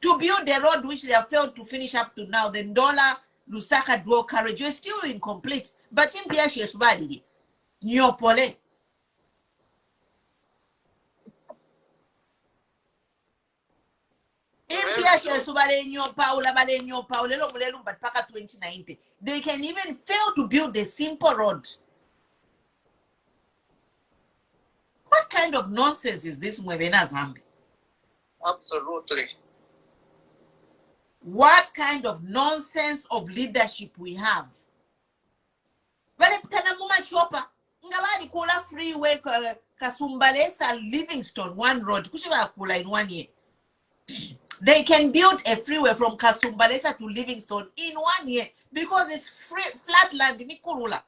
to build the road which they have failed to finish up to now. The Ndola Lusaka dual carriage is still incomplete. But in Piashi is bad. Nyopole. In Piashi is but Paka 2090. They can even fail to build a simple road. What kind of nonsense is this, Mwebena Zambi? Absolutely. What kind of nonsense of leadership we have? But Tanamuma Chopa, Ngabari Kula Freeway, Kasumbalesa, Livingstone, one road, Kushiba Kula in 1 year. They can build a freeway from Kasumbalesa to Livingstone in 1 year because it's flat land in Kurula.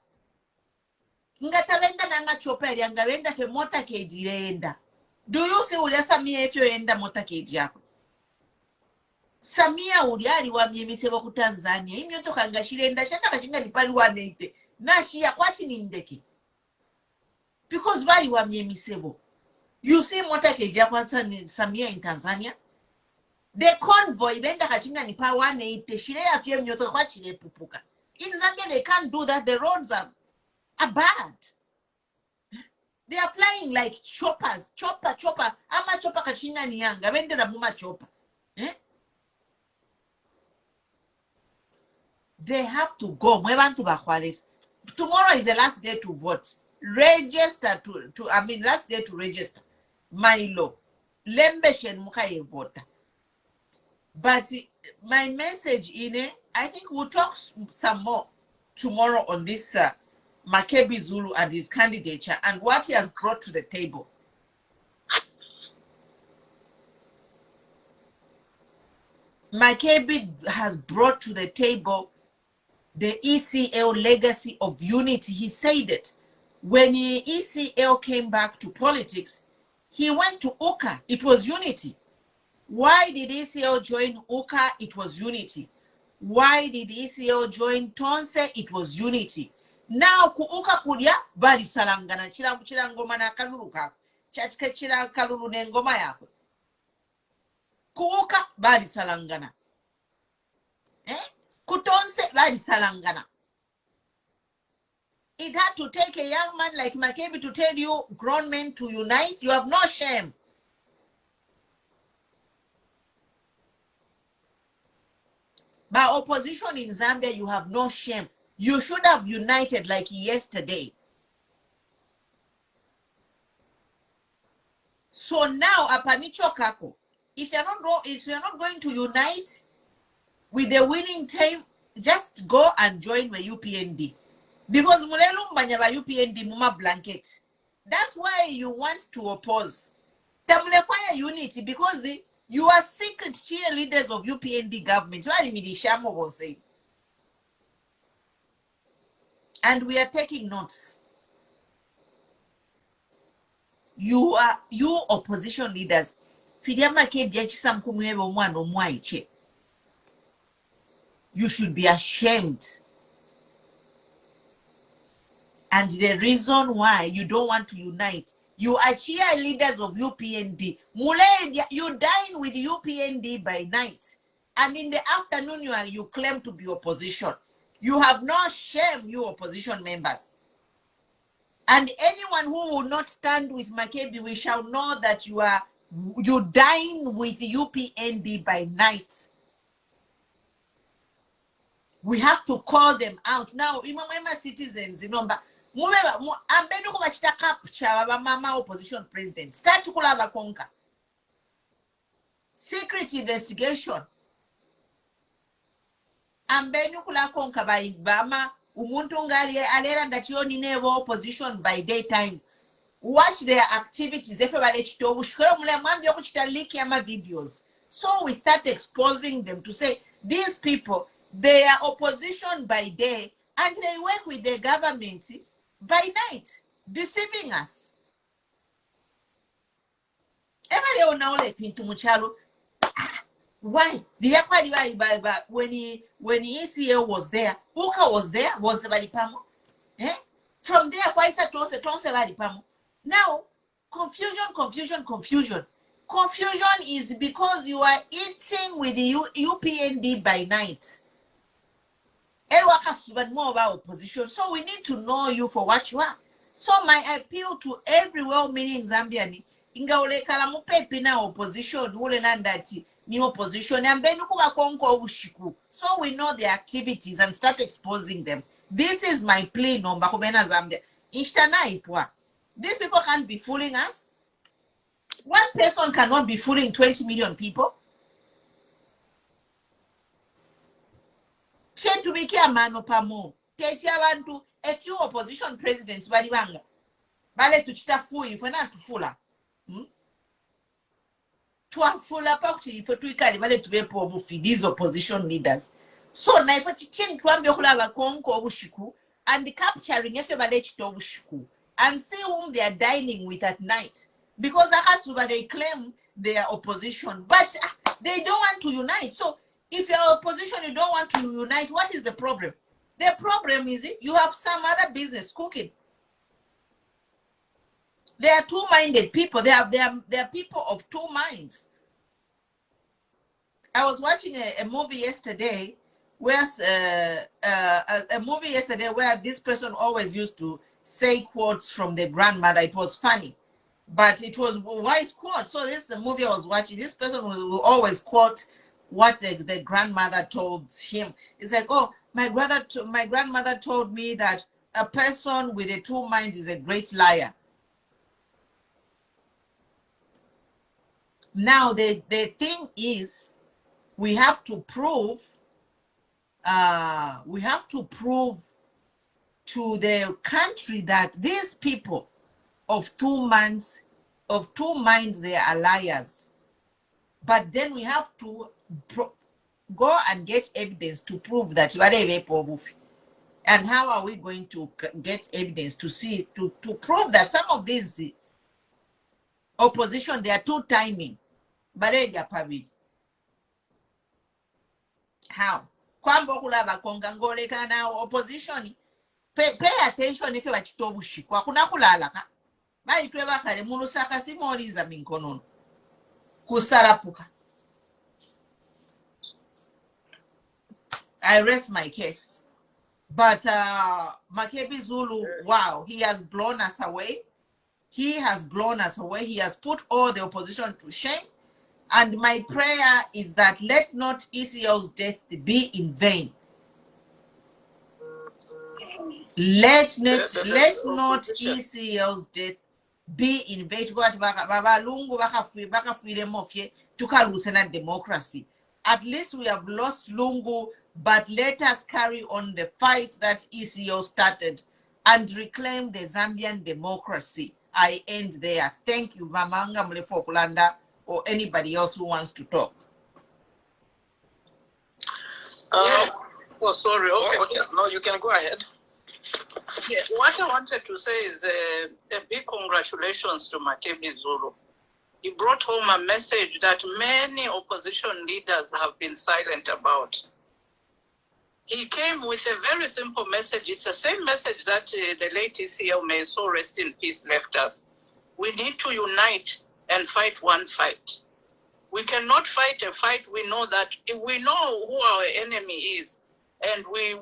Ngatavenda nanga choperi angavenda fe motorcade enda. Do you see ulia Samia if you enda motorcade yako? Samia uliari wa myemisebo ku Tanzania. Imi yoto kangashire enda shana kashinga nipani wa neite. Nashi ya kwati ni ndeki. Because wali wa myemisebo. You see motorcade yako Samia in Tanzania? The convoy benda kashinga nipa wa neite. Shire ya fie mnyoto kwa shire pupuka. In Zambia they can't do that. The roads are bad. They are flying like choppers. Chopper. Ama chopper kashinga ni yanga. Wende na muma chopper. They have to go. Tomorrow is the last day to vote. Register last day to register. Milo. Lembeshen mukaye vote. But my message I think we'll talk some more tomorrow on this Makebi Zulu and his candidature and what he has brought to the table. Makebi has brought to the table the ECL legacy of unity. He said it. When ECL came back to politics, he went to UKA. It was unity. Why did ECL join UKA? It was unity. Why did ECL join Tonse? It was unity. Now ku UKA kulia bali salangana chirangoma na kalulu kako. Chachika chira kalulu nengoma yako. Ku UKA bali salangana. Kutonse bali salangana. It had to take a young man like Makebi to tell you grown men to unite. You have no shame. By opposition in Zambia, you have no shame. You should have united like yesterday. So now, Apanicho Kako, if you're not going to unite, with the winning team, just go and join the UPND. Because Mulelu ba UPND muma blanket. That's why you want to oppose. Tamule fire unity because you are secret cheerleaders of UPND government. And we are taking notes. You opposition leaders. You should be ashamed. And the reason why you don't want to unite, you are cheerleaders of UPND. You dine with UPND by night. And in the afternoon, you claim to be opposition. You have no shame, you opposition members. And anyone who will not stand with Makebi, we shall know that you dine with UPND by night. We have to call them out. Now, Imamema citizens, ambeni kubachita capture mama opposition president. Start to kulava konka. Secret investigation. Ambeni kula konka by bama umuntu ngari alera that you never opposition by daytime. Watch their activities. Videos. So we start exposing them to say these people, they are opposition by day and they work with the government by night, deceiving us. Why? When ECL was there, Uka was there, was the Valipamo. From there, now, confusion. Confusion is because you are eating with the UPND by night. More about opposition. So we need to know you for what you are. So my appeal to every well-meaning Zambian, ingaule kalamu pepe na opposition, ule nandati ni opposition, ambenu kuba konko ubushiku. So we know their activities and start exposing them. This is my plea number kubena Zambia. Ishtana ipwa. These people can't be fooling us. One person cannot be fooling 20 million people. To be care mano pamo. A few opposition presidents balibanga. Bale tuchita fui if we're not to fula. To a fula pakti for tuikari bale to be poor these opposition leaders. So na if you change to ambe kula konko obushiku and the capturing if bale chito obushiku and see whom they are dining with at night. Because they claim they are opposition, but they don't want to unite. So if you're opposition, you don't want to unite, what is the problem? The problem is you have some other business cooking. They are two-minded people. They are people of two minds. I was watching a movie yesterday where this person always used to say quotes from the grandmother. It was funny, but it was wise quote. So this is the movie I was watching. This person will always quote what the grandmother told him. It's like, oh, my grandmother told me that a person with the two minds is a great liar. Now the thing is, we have to prove to the country that these people of two minds, they are liars. But then we have to go and get evidence to prove that. And how are we going to get evidence to prove that some of these opposition, they are two timing? How? Opposition. Pay attention if you are chitobushi. Kuna kulala ka. Bali tuwe kale mulusaka simoriza minkonono. Kusarapuka. I rest my case. But Makebi Zulu, wow, he has blown us away. He has blown us away. He has put all the opposition to shame. And my prayer is that let not ECL's death be in vain. Let not ECL's death be in vain. Democracy. At least we have lost Lungu, but let us carry on the fight that ECO started and reclaim the Zambian democracy. I end there. Thank you, Mamanga Mlefo Kulanda, or anybody else who wants to talk. Oh, sorry. Okay. Okay. No, you can go ahead. Yeah, what I wanted to say is a big congratulations to Makebi Zulu. He brought home a message that many opposition leaders have been silent about. He came with a very simple message. It's the same message that the late ECL, may so rest in peace, left us. We need to unite and fight one fight. We cannot fight a fight. We know that we know who our enemy is. And we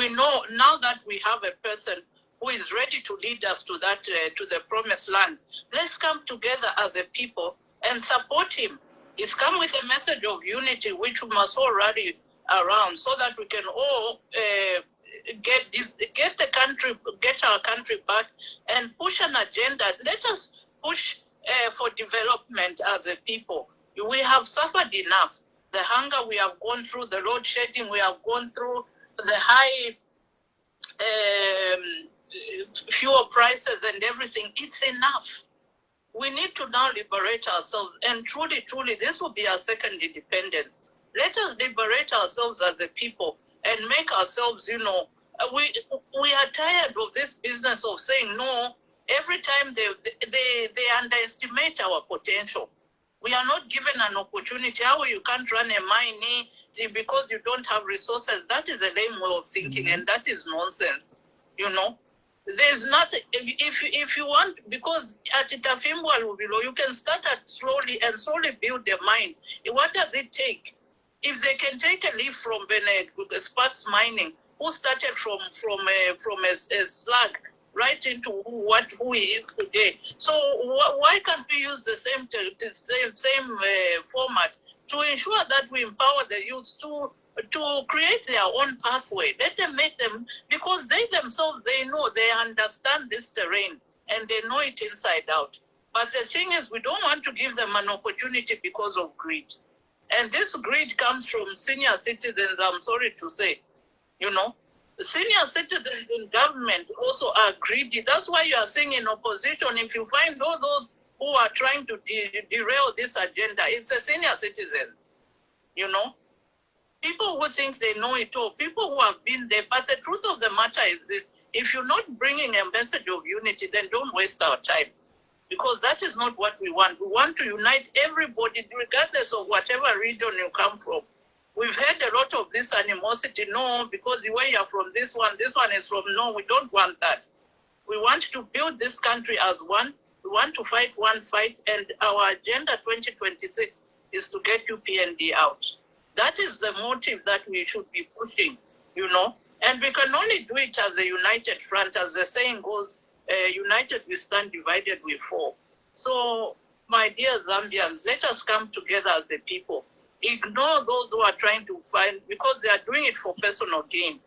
know now that we have a person who is ready to lead us to that to the promised land. Let's come together as a people and support him. He's come with a message of unity, which we must all rally around, so that we can all get our country back and push an agenda. Let us push for development as a people. We have suffered enough. The hunger we have gone through, the load shedding we have gone through, the high fuel prices and everything, it's enough. We need to now liberate ourselves, and truly, truly, this will be our second independence. Let us liberate ourselves as a people and make ourselves, we are tired of this business of saying no. Every time they underestimate our potential. We are not given an opportunity. How you can't run a mine because you don't have resources? That is a lame way of thinking, and that is nonsense. There's nothing. If you want, because at Itafimbo Alubilo, you can start at slowly and slowly build the mine. What does it take? If they can take a leaf from Sparks Mining, who started from a slug right into who he is today. So why can't we use the same format to ensure that we empower the youth to create their own pathway? Let them make them, because they themselves, they know, they understand this terrain and they know it inside out. But the thing is, we don't want to give them an opportunity because of greed. And this greed comes from senior citizens, I'm sorry to say, Senior citizens in government also are greedy. That's why you are seeing in opposition, if you find all those who are trying to derail this agenda, it's the senior citizens, People who think they know it all, people who have been there. But the truth of the matter is this: if you're not bringing a message of unity, then don't waste our time. Because that is not what we want. We want to unite everybody, regardless of whatever region you come from. We've had a lot of this animosity. No, because the way you're from this one is from. No, we don't want that. We want to build this country as one. We want to fight one fight. And our Agenda 2026 is to get UPND out. That is the motive that we should be pushing, And we can only do it as a united front. As the saying goes, united we stand, divided we fall. So, my dear Zambians, let us come together as a people. Ignore those who are trying to find, because they are doing it for personal gain.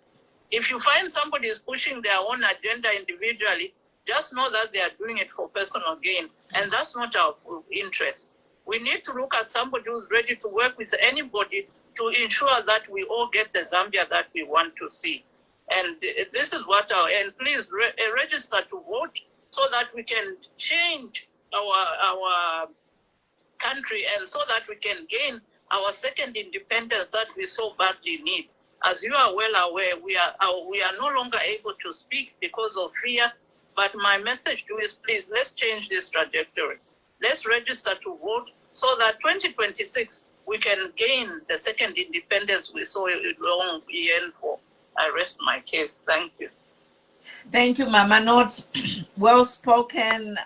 If you find somebody is pushing their own agenda individually, just know that they are doing it for personal gain. And that's not our interest. We need to look at somebody who's ready to work with anybody to ensure that we all get the Zambia that we want to see. And this is what and please register to vote so that we can change our country and so that we can gain our second independence that we so badly need. As you are well aware, we are no longer able to speak because of fear. But my message to you is, please, let's change this trajectory. Let's register to vote so that 2026 we can gain the second independence we so long yearn for. I rest my case. Thank you. Thank you, Mama Notes. Well spoken.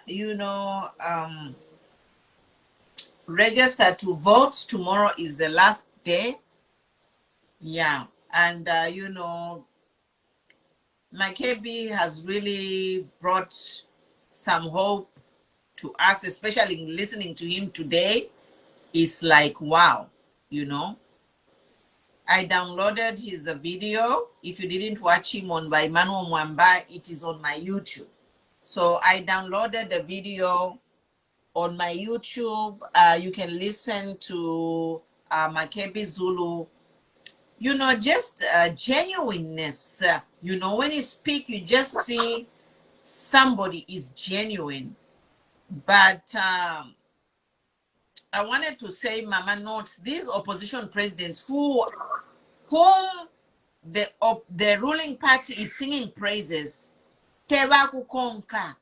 Register to vote. Tomorrow is the last day. Yeah. And, Makebi has really brought some hope to us, especially listening to him today. It's like, wow, I downloaded his video. If you didn't watch him on by Emmanuel Mwamba, it is on my YouTube. So I downloaded the video on my YouTube. You can listen to Makebi Zulu, you know, just genuineness. You know, when you speak, you just see somebody is genuine. But I wanted to say, Mama Notes, these opposition presidents whom the ruling party is singing praises, Teba Kukonka.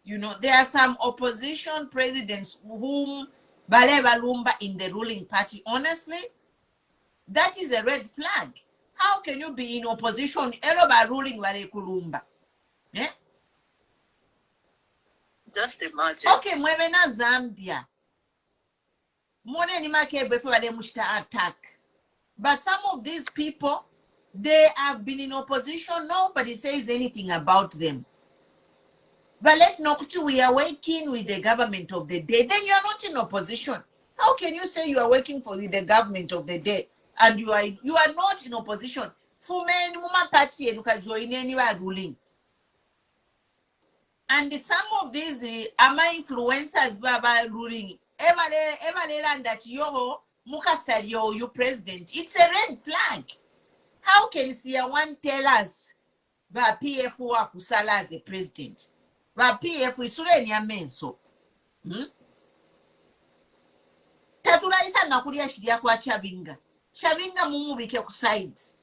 You know, there are some opposition presidents whom Baleba Lumba in the ruling party. Honestly, that is a red flag. How can you be in opposition? Eloba ruling Vale Kulumba. Yeah? Just imagine. Okay, Mwevena Zambia. Mone ni Makebi before Vale Mushta attack. But some of these people, they have been in opposition. Nobody says anything about them. But let Nokti, we are working with the government of the day. Then you are not in opposition. How can you say you are working with the government of the day and you are not in opposition? Fumen Muma Party and join anywhere ruling. And some of these Ama influencers Baba ruling. Ever land that yo Mukasar you president. It's a red flag. How can one tell us that PF Kusala as a president? But PF is menso. Tatulaisa nakulia shidia kwa Chabinga. Chabinga mumu bike sides.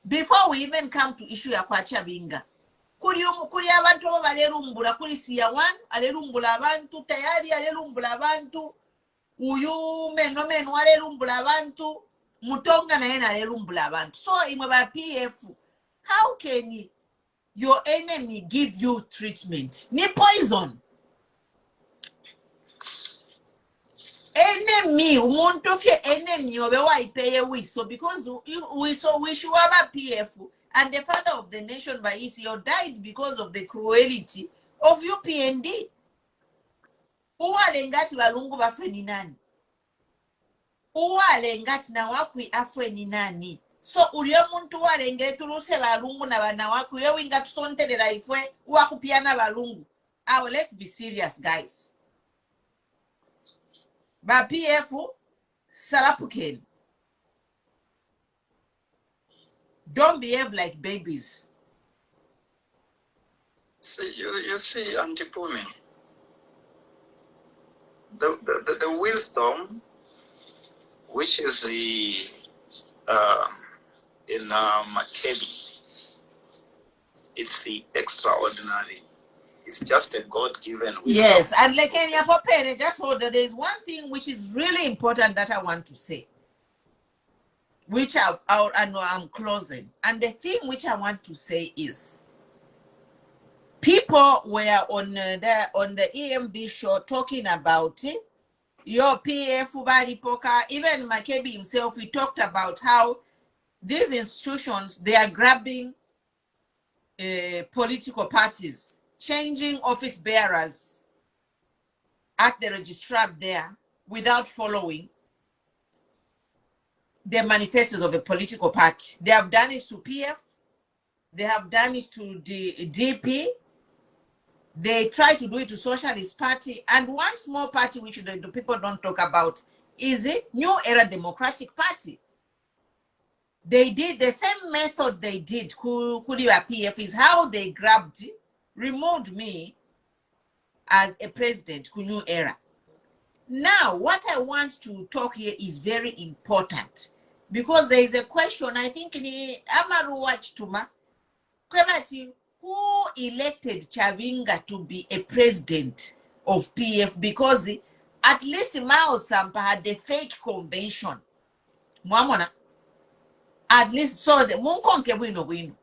Before we even come to issue ya kwa Chabinga. Kuri abantu balerumbula kuri siya one, alerumbula abantu, tayari alerumbula abantu, uyu meno alerumbula abantu, mutonga na yena alerumbula abantu. So imwe ba PF, how can your enemy give you treatment? Ni poison. Enemy, umuntu fye enemy obewa ipeye wiso because we should have a PF and the father of the nation by ECO died because of the cruelty of UPND. Uwale ngati balungu bafwe ni nani? Uwale ngati na wakwi afwe ni nani? So uliyo muntu walengere tuluse balungu na bana wako yewe inga tusonterera ifwe wakupiana balungu. Oh, let's be serious, guys. Ba PF Sarapuken. Don't behave like babies. See, you see, Auntie Pumi, the wisdom, which is the in Makebi, it's the extraordinary. It's just a God-given wisdom. Yes, and like any Popere, just hold that. There's one thing which is really important that I want to say, which I know I'm closing. And the thing which I want to say is, people were on the EMV show talking about it. Your PF Ubari Poker, even Makebi himself, he talked about how these institutions, they are grabbing political parties, changing office bearers at the registrar there without following the manifestos of a political party. They have done it to PF, they have done it to the DP, they try to do it to Socialist Party, and one small party which the people don't talk about is it New Era Democratic Party. They did the same method they did Kuliwa PF is how they removed me as a president New Era. Now, what I want to talk here is very important because there is a question, I think, in Amaru Watch Tuma, who elected Chabinga to be a president of PF because at least Mao Sampa had the fake convention. Mwamona. At least, so the Munkonke wino.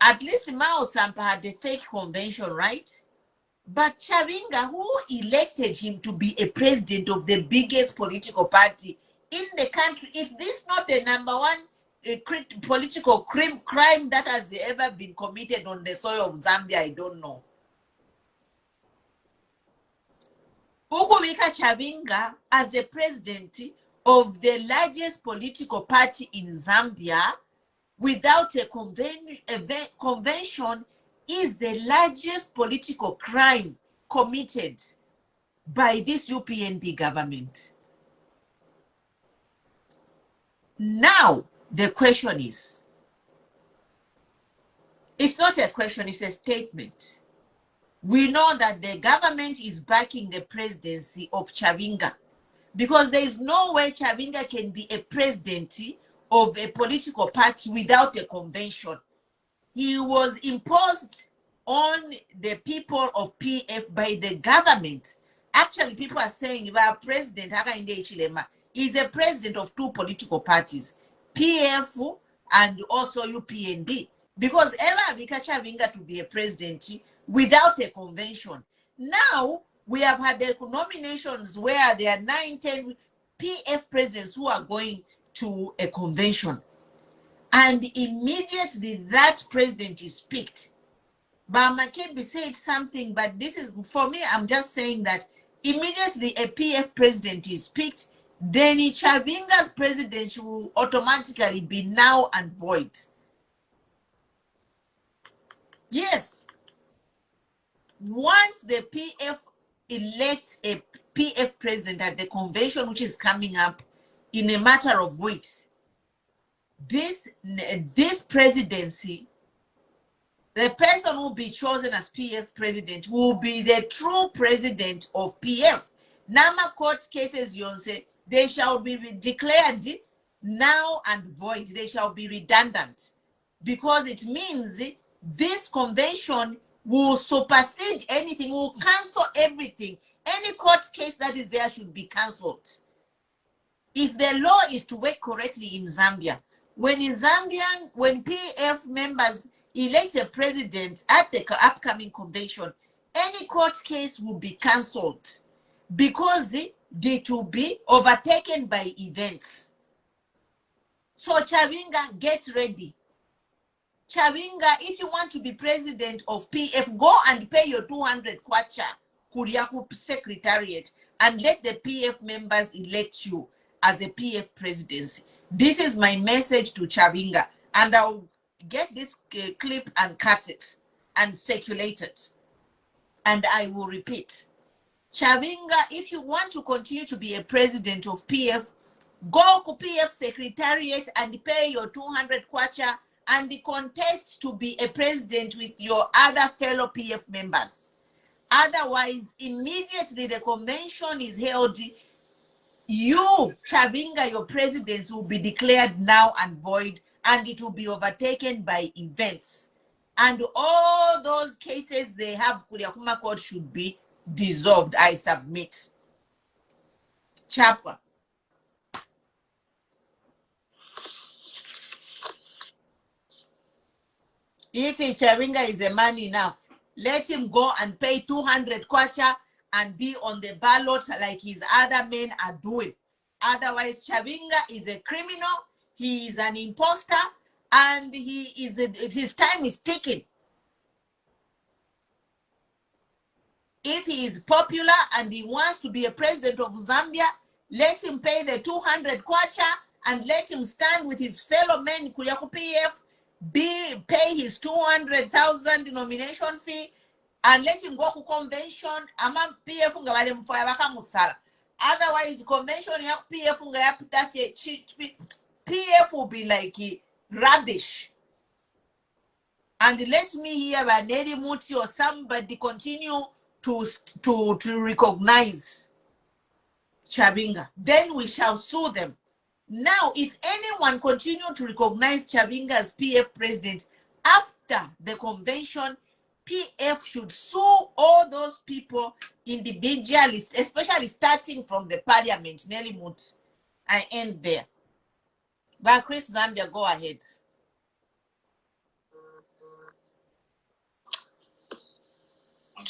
At least Mao Sampa had the fake convention, right? But Chabinga, who elected him to be a president of the biggest political party in the country, is this not the number one political crime that has ever been committed on the soil of Zambia? I don't know. Ugubika Chabinga as the president of the largest political party in Zambia without a convention is the largest political crime committed by this UPND government. Now, the question is, it's not a question, it's a statement. We know that the government is backing the presidency of Chabinga, because there is no way Chabinga can be a president of a political party without a convention. He was imposed on the people of PF by the government. Actually, people are saying that President Hakainde Hichilema is a president of two political parties, PF and also UPND, because ever Vika Chabinga to be a president without a convention. Now, we have had the nominations where there are 9-10 PF presidents who are going to a convention. And immediately that president is picked. But Makebi said something, but this is, for me, I'm just saying that immediately a PF president is picked, then Chabinga's presidency will automatically be null and void. Yes. Once the PF elect a PF president at the convention, which is coming up in a matter of weeks, this presidency, the person who will be chosen as PF president will be the true president of PF. Nama court cases, Yonse, they shall be declared null and void. They shall be redundant, because it means this convention will supersede anything, will cancel everything. Any court case that is there should be cancelled. If the law is to work correctly in Zambia, when PF members elect a president at the upcoming convention, any court case will be cancelled, because it will be overtaken by events. So Chabinga, get ready. Chabinga, if you want to be president of PF, go and pay your 200 kwacha Kuriaku Secretariat and let the PF members elect you as a PF presidency. This is my message to Chabinga, and I'll get this clip and cut it and circulate it. And I will repeat. Chabinga, if you want to continue to be a president of PF, go to PF Secretariat and pay your 200 kwacha and contest to be a president with your other fellow PF members. Otherwise, immediately the convention is held, you, Chabinga, your presidency will be declared null and void, and it will be overtaken by events. And all those cases they have, Kuriakuma Court should be dissolved. I submit. Chapa. If Chabinga is a man enough, let him go and pay 200 kwacha and be on the ballot like his other men are doing. Otherwise, Chabinga is a criminal, he is an imposter, and his time is ticking. If he is popular and he wants to be a president of Zambia, let him pay the 200 kwacha and let him stand with his fellow men, Kuriaku PF, pay his 200,000 nomination fee, and let him go to convention. Ama PF ngabale mfoya baka musala. Otherwise, convention ya PF PF will be like rubbish. And let me hear by Neri Muti or somebody continue to recognize Chabinga. Then we shall sue them. Now, if anyone continue to recognize Chabinga as PF president after the convention, PF should sue all those people individually, especially starting from the parliament. Nelly Mut. I end there. But Chris Zambia, go ahead. Good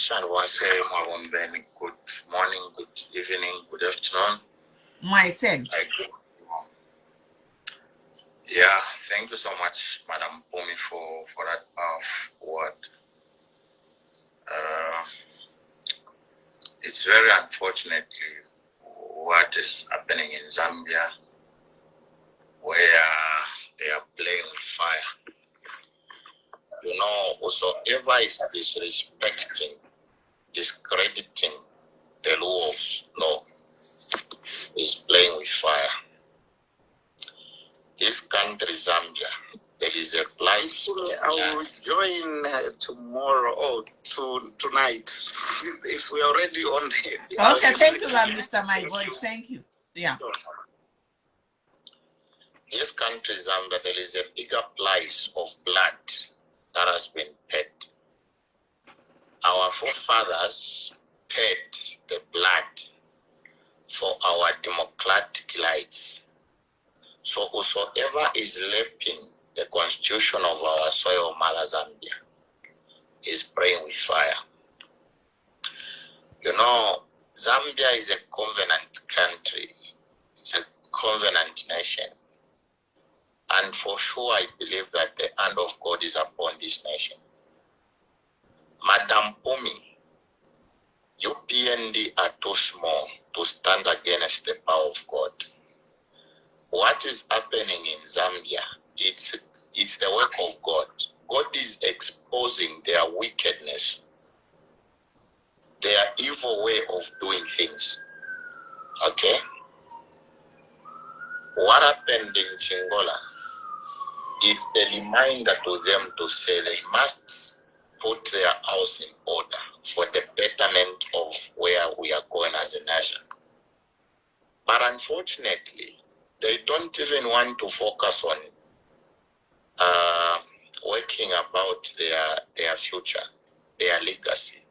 morning, good evening, good afternoon. My son. Yeah, thank you so much, Madam Pomi, for that word. It's very unfortunate what is happening in Zambia, where they are playing with fire. You know, whosoever is disrespecting, discrediting the law of law is playing with fire. this country, Zambia, there is a place. I will join tomorrow or tonight. If we're already on the. Okay, thank you, Mr. My Voice. Thank you. Yeah. This country, Zambia, there is a bigger price of blood that has been paid. Our forefathers paid the blood for our democratic rights. So whosoever is raping the constitution of our soil, Mala Zambia, is praying with fire. You know, Zambia is a covenant country. It's a covenant nation. And for sure, I believe that the hand of God is upon this nation. Madam Umi, you PND are too small to stand against the power of God. What is happening in Zambia, it's the work of God. God is exposing their wickedness, their evil way of doing things. Okay? What happened in Chingola, it's a reminder to them to say they must put their house in order for the betterment of where we are going as a nation. But unfortunately, they don't even want to focus on working about their future, their legacy,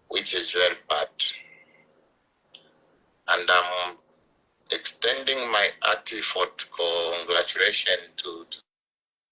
which is very bad. And I'm extending my heartfelt congratulations to